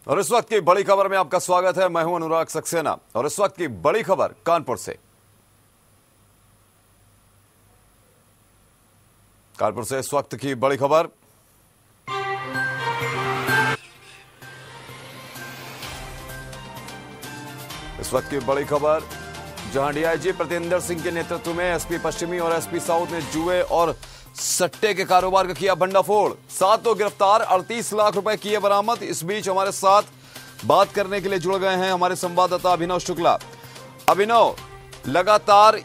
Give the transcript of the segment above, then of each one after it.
और इस वक्त की बड़ी खबर में आपका स्वागत है। मैं हूं अनुराग सक्सेना और इस वक्त की बड़ी खबर कानपुर से। कानपुर से इस वक्त की बड़ी खबर। इस वक्त की बड़ी खबर जहां डीआईजी प्रतिंदर सिंह के नेतृत्व में एसपी पश्चिमी और एसपी साउथ ने जुए और सट्टे के कारोबार का किया भंडाफोड़। 7 लोग गिरफ्तार, 38 लाख रुपए किए बरामद। इस बीच हमारे साथ बात करने के लिए जुड़ गए हैं हमारे संवाददाता अभिनव शुक्ला। अभिनव, लगातार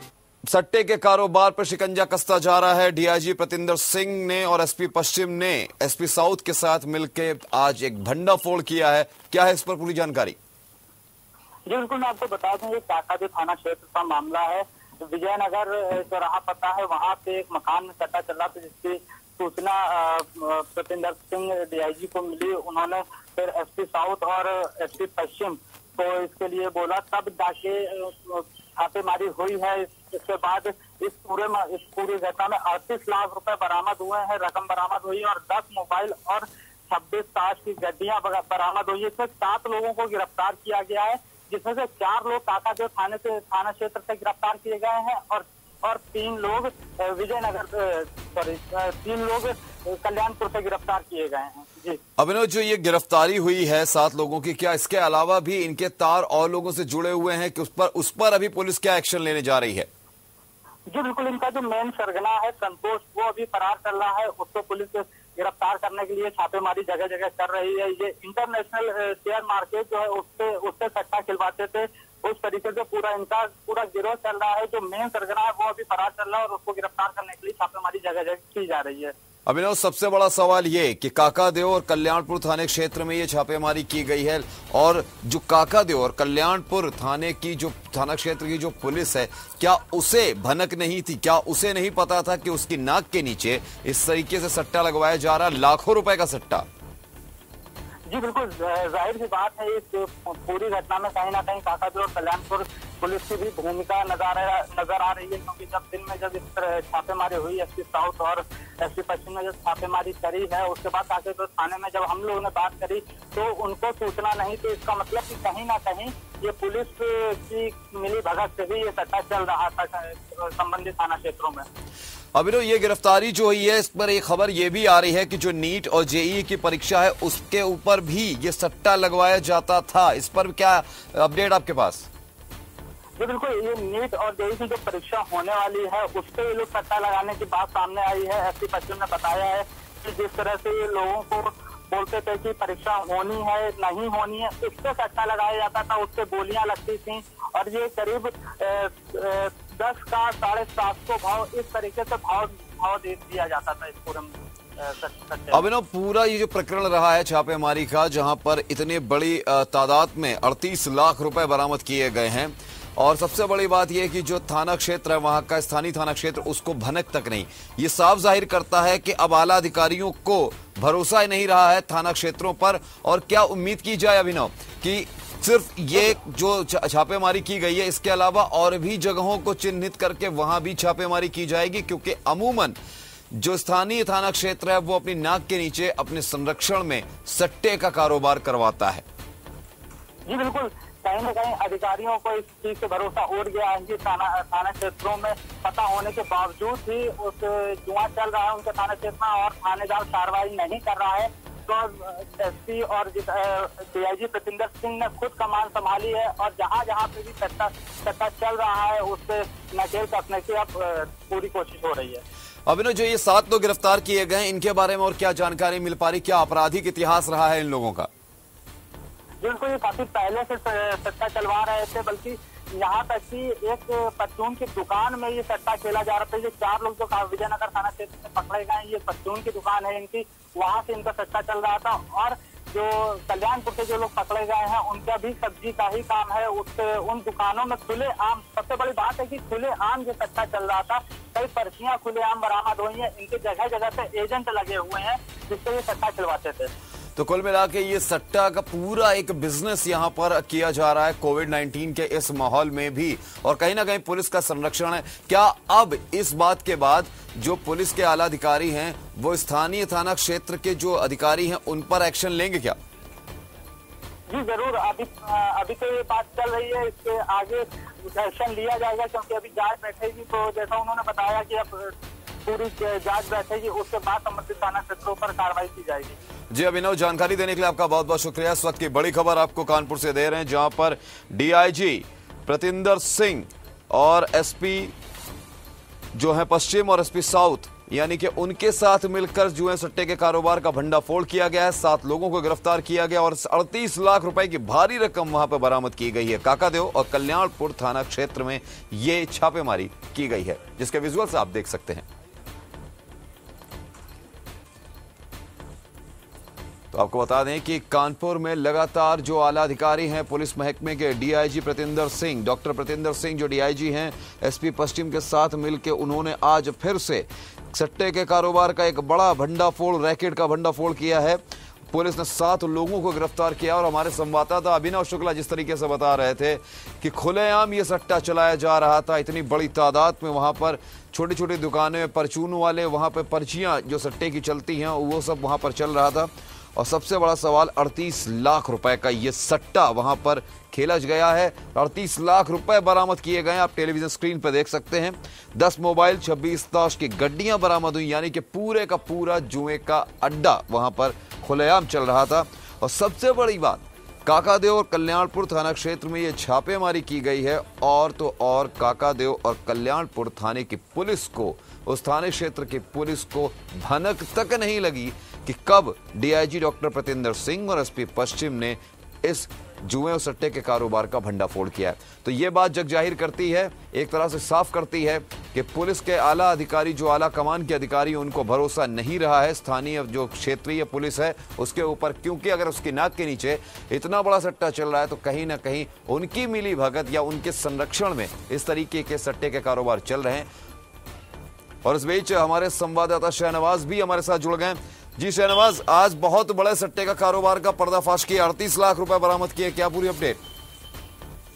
सट्टे के कारोबार पर शिकंजा कसता जा रहा है। डीआईजी प्रतिंदर सिंह ने और एसपी पश्चिम ने एसपी साउथ के साथ मिलकर आज एक भंडाफोड़ किया है। क्या है इस पर पूरी जानकारी? जी बिल्कुल, मैं आपको बता दूं, ये काकादी थाना क्षेत्र का मामला है। विजयनगर चौराहा पता है, वहां पे एक मकान में सट्टा चल रहा था, जिसकी सूचना प्रतिंदर सिंह डीआईजी को मिली। उन्होंने फिर एसपी साउथ और एसपी पश्चिम को इसके लिए बोला, तब जाके छापेमारी हुई है। इसके बाद इस पूरी घटना में 38 लाख रुपए बरामद हुए हैं, रकम बरामद हुई और 10 मोबाइल और 26 ताश की गड्डियां बरामद हुई है। इसमें 7 लोगों को गिरफ्तार किया गया है, जिसमें से 4 लोग काकादेव थाना क्षेत्र से गिरफ्तार किए गए हैं और 3 लोग तीन लोग कल्याणपुर से गिरफ्तार किए गए हैं। जी अभिनव, जो ये गिरफ्तारी हुई है 7 लोगों की, क्या इसके अलावा भी इनके तार और लोगों से जुड़े हुए हैं कि उस पर अभी पुलिस क्या एक्शन लेने जा रही है? जी बिल्कुल, इनका जो मेन सरगना है संतोष, वो अभी फरार चल रहा है। उसको पुलिस गिरफ्तार करने के लिए छापेमारी जगह जगह कर रही है। ये इंटरनेशनल शेयर मार्केट जो है उससे सट्टा खिलवाते थे, उस तरीके से इनका पूरा गिरोह चल रहा है। जो मेन सरगना है वो अभी फरार चल रहा है और उसको गिरफ्तार करने के लिए छापेमारी जगह जगह की जा रही है। अभिनव, सबसे बड़ा सवाल ये कि काकादेव और कल्याणपुर थाने क्षेत्र में ये छापेमारी की गई है और जो काकादेव और कल्याणपुर थाने की जो थाना क्षेत्र की जो पुलिस है, क्या उसे भनक नहीं थी? क्या उसे नहीं पता था कि उसकी नाक के नीचे इस तरीके से सट्टा लगवाया जा रहा, लाखों रुपए का सट्टा? जी बिल्कुल, जाहिर सी बात है, इस पूरी घटना में कहीं ना कहीं काकादेव और कल्याणपुर पुलिस की भी भूमिका नजर आ रही है, क्योंकि जब इस तरह छापेमारी हुई, एसपी साउथ और एसपी पश्चिम ने जब छापेमारी करी है, उसके बाद काकादेव थाने में जब हम लोगों ने बात करी तो उनको सूचना नहीं थी। इसका मतलब कि कहीं ना कहीं ये पुलिस की मिली भगत से भी ये सट्टा चल रहा था संबंधित थाना क्षेत्रों में। अभिनव, ये गिरफ्तारी जो हुई है, इस पर एक खबर ये भी आ रही है कि जो नीट और जेईई की परीक्षा है उसके ऊपर भी ये सट्टा लगवाया जाता था। इस पर क्या अपडेट आपके पास? जी बिल्कुल, ये नीट और जेईई की जो परीक्षा होने वाली है उस पर ये लोग सट्टा लगाने की बात सामने आई है। एसपी पश्चिम ने बताया है कि जिस तरह से ये लोगों को बोलते थे कि परीक्षा होनी है नहीं होनी है, उस पर सट्टा लगाया जाता था, उससे बोलियां लगती थी और ये करीब 10 का 750 भाव, इस तरीके से भाव दे दिया जाता था इस पूरे। अभिनव, पूरा ये जो प्रकरण रहा है छापेमारी का, जहां पर इतने बड़ी तादाद में 38 लाख रुपए बरामद किए गए हैं और सबसे बड़ी बात यह कि जो थाना क्षेत्र है वहां का स्थानीय थाना क्षेत्र, उसको भनक तक नहीं। ये साफ जाहिर करता है कि अब आला अधिकारियों को भरोसा ही नहीं रहा है थाना क्षेत्रों पर। और क्या उम्मीद की जाए अभिनव कि सिर्फ ये जो छापेमारी की गई है, इसके अलावा और भी जगहों को चिन्हित करके वहां भी छापेमारी की जाएगी? क्योंकि अमूमन जो स्थानीय थाना क्षेत्र है वो अपनी नाक के नीचे अपने संरक्षण में सट्टे का कारोबार करवाता है। जी बिल्कुल, कहीं न कहीं अधिकारियों को इस चीज से भरोसा उड़ गया है कि थाना क्षेत्रों में पता होने के बावजूद भी उस जुआ चल रहा है उनके थाना क्षेत्र में और थानेदार कार्रवाई नहीं कर रहा है। तो एसपी और डीआईजी प्रतिंदर सिंह ने खुद कमान संभाली है और जहां जहां पे भी सट्टा चल रहा है उससे नकेल कसने की अब पूरी कोशिश हो रही है। अभिनव, जो ये 7 लोग गिरफ्तार किए गए, इनके बारे में और क्या जानकारी मिल पा रही? क्या आपराधिक इतिहास रहा है इन लोगों का? बिल्कुल, ये काफी पहले से सट्टा चलवा रहे थे, बल्कि यहाँ तक कि एक परचून की दुकान में ये सट्टा खेला जा रहा था। ये 4 लोग जो विजयनगर थाना क्षेत्र में पकड़े गए, ये परचून की दुकान है इनकी, वहां से इनका सट्टा चल रहा था। और जो कल्याणपुर के जो लोग पकड़े गए हैं उनका भी सब्जी का ही काम है। उससे उन दुकानों में खुले आम, सबसे बड़ी बात है कि खुले आम जो सट्टा चल रहा था, कई पर्चियां खुले आम बरामद हुई हैं। इनके जगह जगह पे एजेंट लगे हुए हैं जिससे ये सट्टा खिलवाते थे। तो कुल मिला के ये सट्टा का पूरा एक बिजनेस यहाँ पर किया जा रहा है कोविड-19 के इस माहौल में भी, और कहीं ना कहीं पुलिस का संरक्षण है। क्या अब इस बात के बाद जो पुलिस के आला अधिकारी हैं वो स्थानीय थाना क्षेत्र के जो अधिकारी हैं उन पर एक्शन लेंगे क्या? जी जरूर, अभी तो ये बात चल रही है, इसके आगे एक्शन लिया जाएगा क्योंकि अभी जांच बैठेगी। तो जैसा उन्होंने बताया कि अब पूरी जांच बैठेगी, उसके बाद संबंधित थाना क्षेत्रों पर कार्रवाई की जाएगी। जी अभिनव, जानकारी देने के लिए आपका बहुत बहुत शुक्रिया। इस वक्त की बड़ी खबर आपको कानपुर से दे रहे हैं, जहां पर डीआईजी प्रतिंदर सिंह और एसपी जो है पश्चिम और एसपी साउथ यानी कि उनके साथ मिलकर जुए सट्टे के कारोबार का भंडाफोड़ किया गया है। 7 लोगों को गिरफ्तार किया गया और 38 लाख रुपए की भारी रकम वहां पर बरामद की गई है। काकादेव और कल्याणपुर थाना क्षेत्र में ये छापेमारी की गई है, जिसके विजुअल्स आप देख सकते हैं। तो आपको बता दें कि कानपुर में लगातार जो आला अधिकारी हैं पुलिस महकमे के, डीआईजी प्रतिंदर सिंह, डॉक्टर प्रतिंदर सिंह जो डीआईजी हैं, एसपी पश्चिम के साथ मिलकर उन्होंने आज फिर से सट्टे के कारोबार का एक बड़ा भंडाफोड़, रैकेट का भंडाफोड़ किया है। पुलिस ने 7 लोगों को गिरफ्तार किया और हमारे संवाददाता अभिनव शुक्ला जिस तरीके से बता रहे थे कि खुलेआम ये सट्टा चलाया जा रहा था, इतनी बड़ी तादाद में वहां पर छोटी छोटी दुकानें, परचून वाले, वहां पर पर्चियां जो सट्टे की चलती हैं वो सब वहां पर चल रहा था। और सबसे बड़ा सवाल, 38 लाख रुपए का ये सट्टा वहां पर खेला गया है। 38 लाख रुपए बरामद किए गए, आप टेलीविजन स्क्रीन पर देख सकते हैं। 10 मोबाइल, 26 ताश की गड्डियां बरामद हुई, यानी कि पूरे का पूरा जुए का अड्डा वहां पर खुलेआम चल रहा था। और सबसे बड़ी बात, काकादेव और कल्याणपुर थाना क्षेत्र में ये छापेमारी की गई है और तो और काकादेव और कल्याणपुर थाने की पुलिस को, उस थाने क्षेत्र की पुलिस को भनक तक नहीं लगी कि कब डीआईजी डॉक्टर प्रतिंदर सिंह और एसपी पश्चिम ने इस जुए और सट्टे के कारोबार का भंडाफोड़ किया है। तो ये बात जग जाहिर करती है, एक तरह से साफ करती है कि पुलिस के आला अधिकारी, जो आला कमान के अधिकारी, उनको भरोसा नहीं रहा है स्थानीय जो क्षेत्रीय पुलिस है उसके ऊपर, क्योंकि अगर उसकी नाक के नीचे इतना बड़ा सट्टा चल रहा है तो कहीं ना कहीं उनकी मिली भगत या उनके संरक्षण में इस तरीके के सट्टे के कारोबार चल रहे हैं। और इस बीच हमारे संवाददाता शहनवाज भी हमारे साथ जुड़ गए। जी शहनवाज, आज बहुत बड़े सट्टे का कारोबार का पर्दाफाश किया, 38 लाख रुपए बरामद किए, क्या पूरी अपडेट?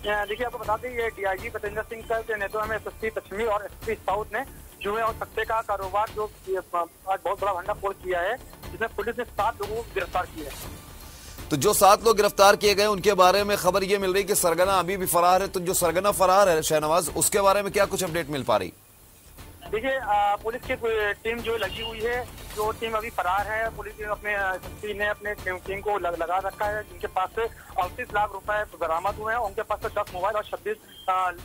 देखिए, आपको बता दें ये डीआईजी प्रतिंदर सिंह के नेतृत्व में एसपी पश्चिमी और एसपी साउथ ने जुए और सट्टे का कारोबार जो आज बहुत बड़ा भंडाफोड़ किया है, जिसमें पुलिस ने 7 लोगों को गिरफ्तार किया है। तो जो 7 लोग गिरफ्तार किए गए उनके बारे में खबर ये मिल रही कि सरगना अभी भी फरार है, तो जो सरगना फरार है शहनवाज, उसके बारे में क्या कुछ अपडेट मिल पा रही? देखिए, पुलिस की टीम जो लगी हुई है, जो टीम अभी फरार है, पुलिस ने अपने टीम को लगा रखा है, जिनके पास से 38 लाख रुपए बरामद हुए हैं। उनके पास से 10 मोबाइल और 26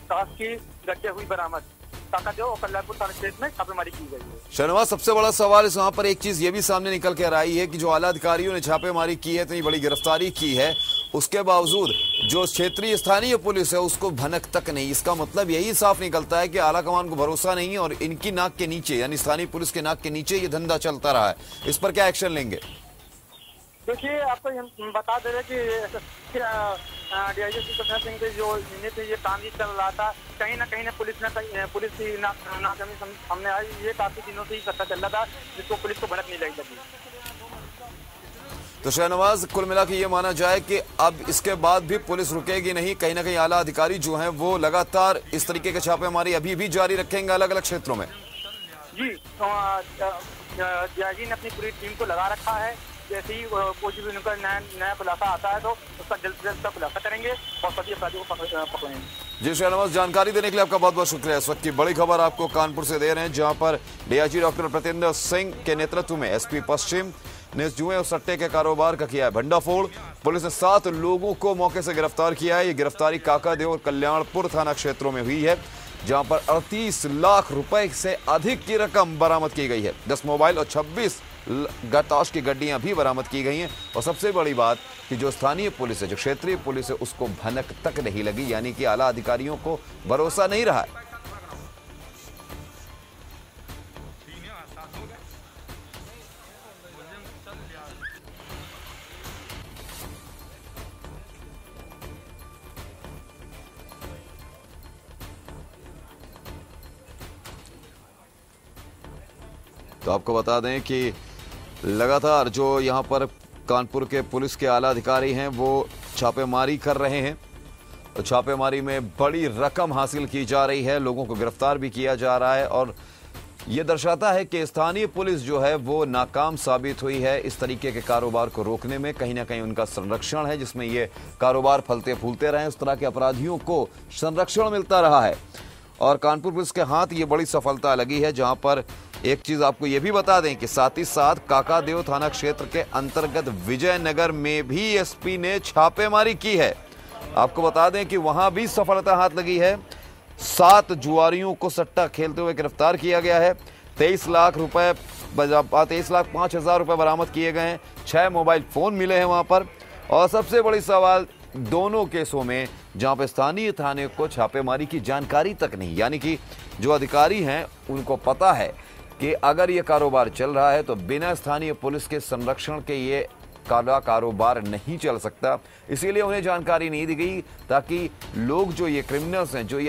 ताश की गड्डियां हुई बरामद। काकादेव और कल्याणपुर थाना क्षेत्र में छापेमारी की गई है। शहनवाज, सबसे बड़ा सवाल इस वहां पर एक चीज ये भी सामने निकल कर आई है कि जो आला अधिकारियों ने छापेमारी की है, इतनी बड़ी गिरफ्तारी की है, उसके बावजूद जो क्षेत्रीय स्थानीय पुलिस है उसको भनक तक नहीं। इसका मतलब यही साफ निकलता है कि आला कमान को भरोसा नहीं है और इनकी नाक के नीचे, यानी स्थानीय पुलिस के नाक के नीचे ये धंधा चलता रहा है। इस पर क्या एक्शन लेंगे? देखिए, आपको बता दे रहे कि डीआईजी प्रतिंदर सिंह के जो ये काम ही चल रहा था, कहीं ना पुलिस की नाकामी सामने आई। ये काफी दिनों से ही सट्टा चल रहा था, जिसको पुलिस को भनक नहीं लगी। तो शहनवाज, कुल मिला के ये माना जाए कि अब इसके बाद भी पुलिस रुकेगी नहीं, कहीं ना कहीं आला अधिकारी जो हैं वो लगातार इस तरीके के छापेमारी अभी भी जारी रखेंगे अलग अलग क्षेत्रों में। जी, डीआईजी ने अपनी पूरी टीम को लगा रखा है। जैसे ही कोई भी उनका नया खुलासा आता है तो उसका जल्द से जल्द खुलासा करेंगे और सभी अपराधियों को पकड़ेंगे। जी शहनवाज, जानकारी देने के लिए आपका बहुत बहुत शुक्रिया। इस वक्त की बड़ी खबर आपको कानपुर से दे रहे हैं, जहां पर डीआईजी डॉक्टर प्रतिंदर सिंह के नेतृत्व में एसपी पश्चिम ने जुए और सट्टे के कारोबार का किया है भंडाफोड़। पुलिस ने 7 लोगों को मौके से गिरफ्तार किया है। ये गिरफ्तारी काकादेव और कल्याणपुर थाना क्षेत्रों में हुई है, जहां पर 38 लाख रुपए से अधिक की रकम बरामद की गई है। 10 मोबाइल और 26 ताश की गड्डियां भी बरामद की गई हैं। और सबसे बड़ी बात कि जो स्थानीय पुलिस है, जो क्षेत्रीय पुलिस है, उसको भनक तक नहीं लगी, यानी कि आला अधिकारियों को भरोसा नहीं रहा है। तो आपको बता दें कि लगातार जो यहां पर कानपुर के पुलिस के आला अधिकारी हैं वो छापेमारी कर रहे हैं। तो छापेमारी में बड़ी रकम हासिल की जा रही है, लोगों को गिरफ्तार भी किया जा रहा है और ये दर्शाता है कि स्थानीय पुलिस जो है वो नाकाम साबित हुई है इस तरीके के कारोबार को रोकने में। कहीं ना कहीं उनका संरक्षण है जिसमें ये कारोबार फलते फूलते रहे, उस तरह के अपराधियों को संरक्षण मिलता रहा है। और कानपुर पुलिस के हाथ ये बड़ी सफलता लगी है, जहां पर एक चीज आपको ये भी बता दें कि साथ ही साथ काकादेव थाना क्षेत्र के अंतर्गत विजयनगर में भी एसपी ने छापेमारी की है। आपको बता दें कि वहां भी सफलता हाथ लगी है। 7 जुआरियों को सट्टा खेलते हुए गिरफ्तार किया गया है। 23 लाख 5,05,000 रुपए बरामद किए गए हैं। 6 मोबाइल फोन मिले हैं वहां पर। और सबसे बड़ी सवाल, दोनों केसों में जहां पर स्थानीय थाने को छापेमारी की जानकारी तक नहीं, यानी कि जो अधिकारी हैं उनको पता है कि अगर ये कारोबार चल रहा है तो बिना स्थानीय पुलिस के संरक्षण के ये कारोबार नहीं चल सकता, इसीलिए उन्हें जानकारी नहीं दी गई ताकि लोग जो ये क्रिमिनल्स हैं, जो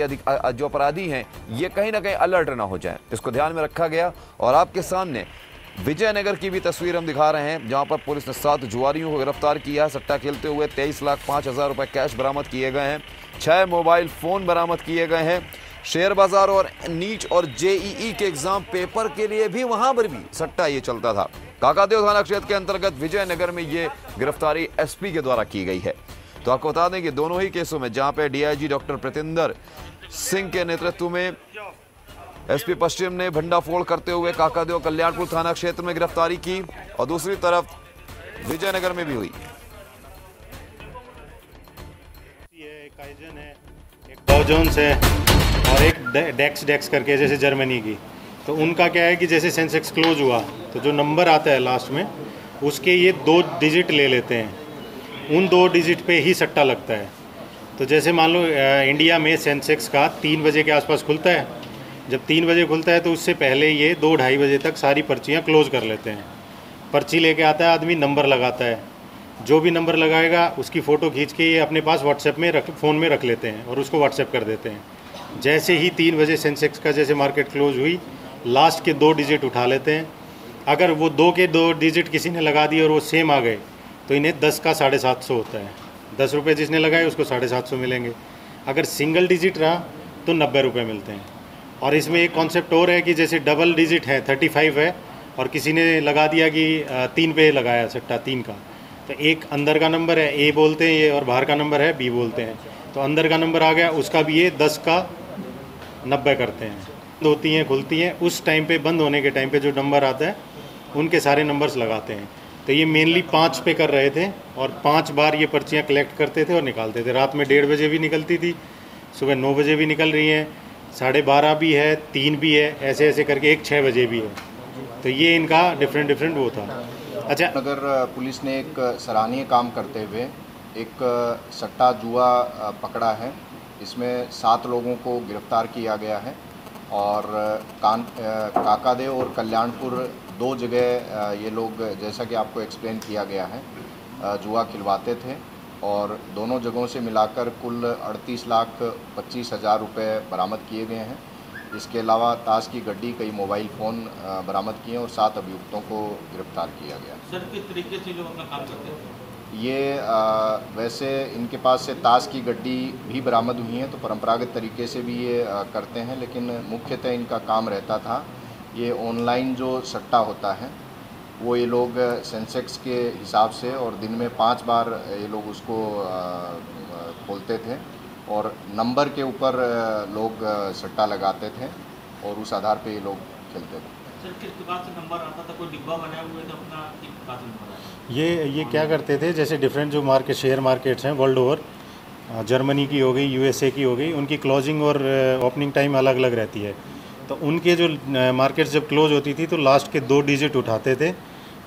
अपराधी हैं, ये कहीं ना कहीं अलर्ट ना हो जाएं। इसको ध्यान में रखा गया। और आपके सामने विजयनगर की भी तस्वीर हम दिखा रहे हैं, जहां पर पुलिस ने 7 जुआरियों को गिरफ्तार किया। सट्टा खेलते हुए 23,05,000 रुपए कैश बरामद किए गए हैं। 6 मोबाइल फोन बरामद किए गए हैं। शेयर बाजार और नीट और जेईई के एग्जाम पेपर के लिए भी वहां पर भी सट्टा ये चलता था। काकादेव थाना क्षेत्र के अंतर्गत विजयनगर में ये गिरफ्तारी एसपी के द्वारा की गई है। तो आपको बता दें कि दोनों ही केसों में जहां पे डीआईजी डॉक्टर प्रतिंदर सिंह के नेतृत्व में एसपी पश्चिम ने भंडाफोड़ करते हुए काकादेव कल्याणपुर थाना क्षेत्र में गिरफ्तारी की, और दूसरी तरफ विजयनगर में भी हुई। डाउ जोन्स है और एक डेक्स करके जैसे जर्मनी की, तो उनका क्या है कि जैसे सेंसेक्स क्लोज हुआ तो जो नंबर आता है लास्ट में उसके ये 2 डिजिट ले लेते हैं, उन 2 डिजिट पे ही सट्टा लगता है। तो जैसे मान लो इंडिया में सेंसेक्स का 3 बजे के आसपास खुलता है, जब 3 बजे खुलता है तो उससे पहले ये 2-2:30 बजे तक सारी पर्चियाँ क्लोज कर लेते हैं। पर्ची लेके आता है आदमी, नंबर लगाता है, जो भी नंबर लगाएगा उसकी फ़ोटो खींच के ये अपने पास व्हाट्सएप में फ़ोन में रख लेते हैं और उसको व्हाट्सएप कर देते हैं। जैसे ही 3 बजे सेंसेक्स का जैसे मार्केट क्लोज हुई, लास्ट के 2 डिजिट उठा लेते हैं। अगर वो 2 के 2 डिजिट किसी ने लगा दिए और वो सेम आ गए तो इन्हें 10 का 750 होता है। 10 रुपये जिसने लगाए उसको 750 मिलेंगे। अगर सिंगल डिजिट रहा तो 90 रुपये मिलते हैं। और इसमें एक कॉन्सेप्ट और है कि जैसे डबल डिजिट है 35 है और किसी ने लगा दिया कि 3 पे लगाया सट्टा 3 का, तो एक अंदर का नंबर है ए बोलते हैं ये और बाहर का नंबर है बी बोलते हैं। तो अंदर का नंबर आ गया, उसका भी ये 10 का 90 करते हैं। होती हैं, खुलती हैं, उस टाइम पे बंद होने के टाइम पे जो नंबर आता है उनके सारे नंबर्स लगाते हैं। तो ये मेनली 5 पे कर रहे थे और 5 बार ये पर्चियाँ कलेक्ट करते थे और निकालते थे। रात में 1:30 बजे भी निकलती थी, सुबह 9 बजे भी निकल रही हैं, 12:30 भी है, 3 भी है, ऐसे ऐसे करके एक 6 बजे भी है। तो ये इनका डिफरेंट वो था। अच्छा, नगर पुलिस ने एक सराहनीय काम करते हुए एक सट्टा जुआ पकड़ा है। इसमें 7 लोगों को गिरफ्तार किया गया है और काकादेव और कल्याणपुर 2 जगह ये लोग, जैसा कि आपको एक्सप्लेन किया गया है, जुआ खिलवाते थे और दोनों जगहों से मिलाकर कुल 38,25,000 रुपये बरामद किए गए हैं। इसके अलावा ताश की गड्डी, कई मोबाइल फ़ोन बरामद किए और 7 अभियुक्तों को गिरफ्तार किया गया। सर, किस तरीके से लोग अपना काम करते थे? ये वैसे इनके पास से ताश की गड्डी भी बरामद हुई हैं, तो परंपरागत तरीके से भी ये करते हैं, लेकिन मुख्यतः इनका काम रहता था ये ऑनलाइन जो सट्टा होता है वो ये लोग सेंसेक्स के हिसाब से और दिन में 5 बार ये लोग उसको खोलते थे और नंबर के ऊपर लोग सट्टा लगाते थे और उस आधार पे ये लोग खेलते थे। सर, किस प्रकार से नंबर आता था? कोई डिब्बा बनाया हुआ था अपना, किस प्रकार से नंबर आता? ये क्या करते थे, जैसे डिफरेंट जो शेयर मार्केट्स हैं वर्ल्ड ओवर, जर्मनी की हो गई, यूएसए की हो गई, उनकी क्लोजिंग और ओपनिंग टाइम अलग अलग रहती है। तो उनके जो मार्केट्स जब क्लोज होती थी तो लास्ट के 2 डिजिट उठाते थे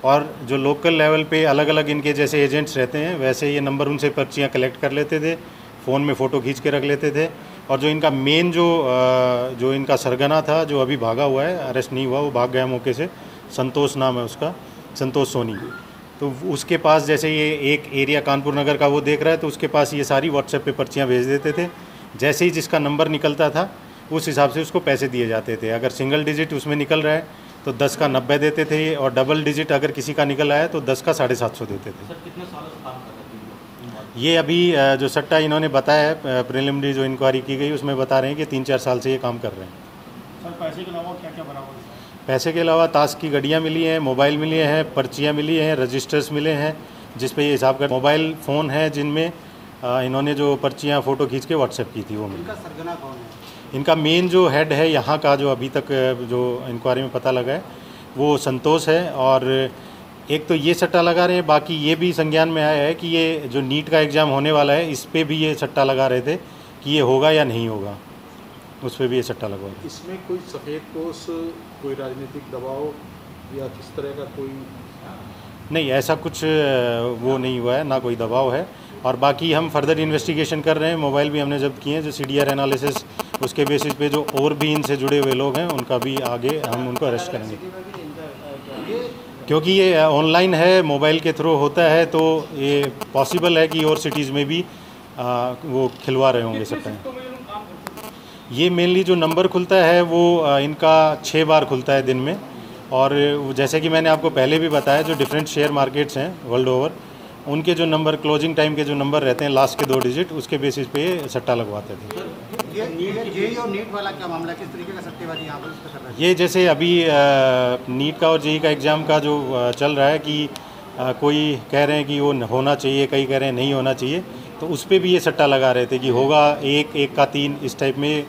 और जो लोकल लेवल पे अलग अलग इनके जैसे एजेंट्स रहते हैं वैसे ये नंबर उनसे पर्चियाँ कलेक्ट कर लेते थे, फ़ोन में फ़ोटो खींच के रख लेते थे। और जो इनका मेन जो इनका सरगना था, जो अभी भागा हुआ है, अरेस्ट नहीं हुआ, वो भाग गया मौके से, संतोष नाम है उसका, संतोष सोनी। तो उसके पास जैसे ये एक एरिया कानपुर नगर का वो देख रहा है तो उसके पास ये सारी व्हाट्सएप पे पर्चियाँ भेज देते थे। जैसे ही जिसका नंबर निकलता था उस हिसाब से उसको पैसे दिए जाते थे। अगर सिंगल डिजिट उसमें निकल रहा है तो 10 का 90 देते थे और डबल डिजिट अगर किसी का निकल आया तो 10 का 750 देते थे। सर, कितने सालों से काम कर रहे थे? ये अभी जो सट्टा इन्होंने बताया है, प्रिलिमिनरी जो इंक्वायरी की गई उसमें बता रहे हैं कि 3-4 साल से ये काम कर रहे हैं। सर, पैसे के अलावा क्या क्या बरामद है? पैसे के अलावा ताश की घड़ियाँ मिली हैं, मोबाइल मिले हैं, पर्चियाँ मिली हैं, रजिस्टर्स मिले हैं जिस पे ये हिसाब कर, मोबाइल फ़ोन है जिनमें इन्होंने जो पर्चियाँ फ़ोटो खींच के व्हाट्सएप की थी वो मिली। इनका सरगना कौन है? इनका मेन जो हेड है यहाँ का, जो अभी तक जो इंक्वायरी में पता लगा है, वो संतोष है। और एक तो ये सट्टा लगा रहे हैं, बाकी ये भी संज्ञान में आया है कि ये जो नीट का एग्ज़ाम होने वाला है इस पे भी ये सट्टा लगा रहे थे कि ये होगा या नहीं होगा, उस पर भी ये सट्टा लगवा रहे। इसमें कोई सफ़ेद पोश, कोई राजनीतिक दबाव या किस तरह का कोई? नहीं, ऐसा कुछ वो नहीं हुआ है, ना कोई दबाव है। और बाकी हम फर्दर इन्वेस्टिगेशन कर रहे हैं। मोबाइल भी हमने जब्त किए हैं, जो CDR एनालिसिस, उसके बेसिस पे जो और भी इनसे जुड़े हुए लोग हैं उनका भी आगे हम उनको अरेस्ट करेंगे। क्योंकि ये ऑनलाइन है, मोबाइल के थ्रू होता है, तो ये पॉसिबल है कि और सिटीज़ में भी वो खिलवा रहे होंगे सट्टा। ये मेनली जो नंबर खुलता है वो इनका 6 बार खुलता है दिन में। और जैसे कि मैंने आपको पहले भी बताया, जो डिफरेंट शेयर मार्केट्स हैं वर्ल्ड ओवर, उनके जो नंबर, क्लोजिंग टाइम के जो नंबर रहते हैं लास्ट के 2 डिजिट, उसके बेसिस पे ये सट्टा लगवाते थे। ये और नीट वाला क्या मामला, किस तरीके का सट्टेबाजी यहाँ पर कर रहा है? ये जैसे अभी नीट का और JEE का एग्ज़ाम का जो चल रहा है कि कोई कह रहे हैं कि वो होना चाहिए, कई कह रहे हैं नहीं होना चाहिए, तो उस पर भी ये सट्टा लगा रहे थे कि होगा 1 का 3, इस टाइप में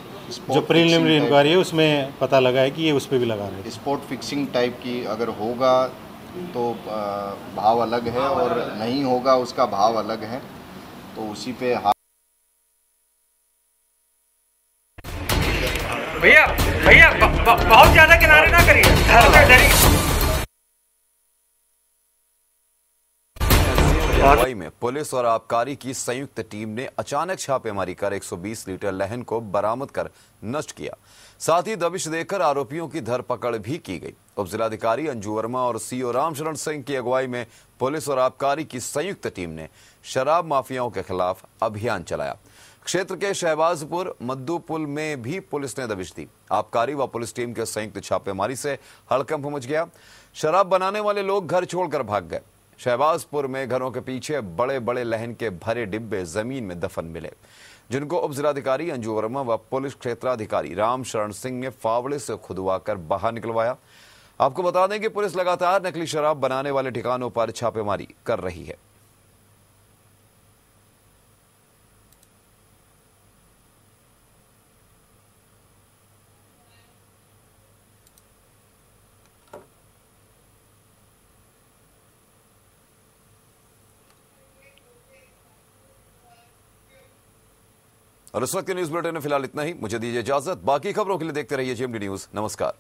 जो प्रीलिमिनरी इंक्वायरी है उसमें पता लगा है कि ये उस पर भी लगा रहे थे। स्पॉट फिक्सिंग टाइप की अगर होगा तो भाव अलग है, और नहीं होगा उसका भाव अलग है, तो उसी पे भैया भैया बहुत ज्यादा किनारे ना करिए। कार्रवाई में पुलिस और आबकारी की संयुक्त टीम ने अचानक छापेमारी कर 120 लीटर लहन को बरामद कर नष्ट किया। साथ ही दबिश देकर आरोपियों की धरपकड़ भी की गई। उप जिलाधिकारी अंजू वर्मा और CO रामचरण सिंह की अगुवाई में पुलिस और आबकारी की संयुक्त टीम ने शराब माफियाओं के खिलाफ अभियान चलाया। क्षेत्र के शहबाजपुर मद्दू पुल में भी पुलिस ने दबिश दी। आबकारी व पुलिस टीम के संयुक्त छापेमारी से हड़कंप मच गया। शराब बनाने वाले लोग घर छोड़कर भाग गए। शहबाजपुर में घरों के पीछे बड़े बड़े लहन के भरे डिब्बे जमीन में दफन मिले, जिनको उप जिलाधिकारी अंजू वर्मा व पुलिस क्षेत्राधिकारी रामशरण सिंह ने फावड़े से खुदवाकर बाहर निकलवाया। आपको बता दें कि पुलिस लगातार नकली शराब बनाने वाले ठिकानों पर छापेमारी कर रही है। और इस वक्त के न्यूज बुलेटिन में फिलहाल इतना ही। मुझे दीजिए इजाजत। बाकी खबरों के लिए देखते रहिए GMD न्यूज। नमस्कार।